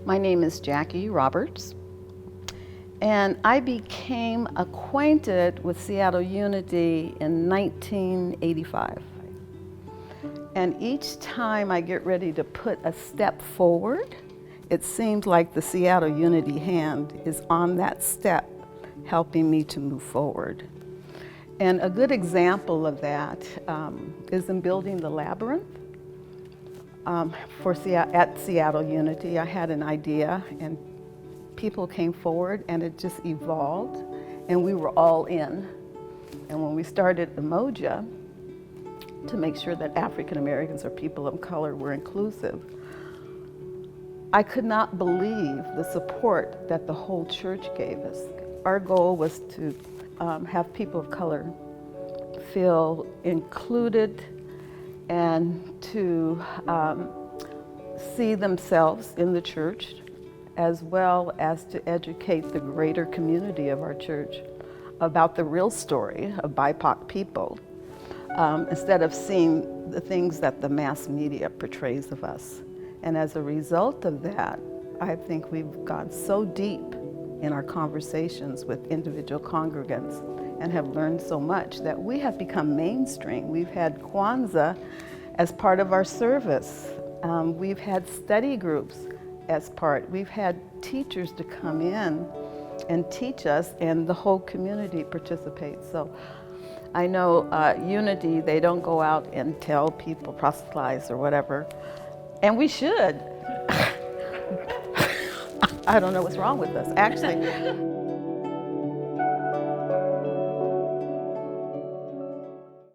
My name is Jackie Roberts, and I became acquainted with Seattle Unity in 1985. And each time I get ready to put a step forward, it seems like the Seattle Unity hand is on that step, helping me to move forward. And a good example of that is in building the labyrinth. At Seattle Unity, I had an idea and people came forward and it just evolved and we were all in. And when we started Umoja, to make sure that African Americans or people of color were inclusive, I could not believe the support that the whole church gave us. Our goal was to have people of color feel included and to see themselves in the church, as well as to educate the greater community of our church about the real story of BIPOC people, instead of seeing the things that the mass media portrays of us. And as a result of that, I think we've gone so deep in our conversations with individual congregants and have learned so much that we have become mainstream. We've had Kwanzaa as part of our service. We've had study groups as part. We've had teachers to come in and teach us, and the whole community participates. So I know Unity, they don't go out and tell people, proselytize or whatever, and we should. I don't know what's wrong with us, actually.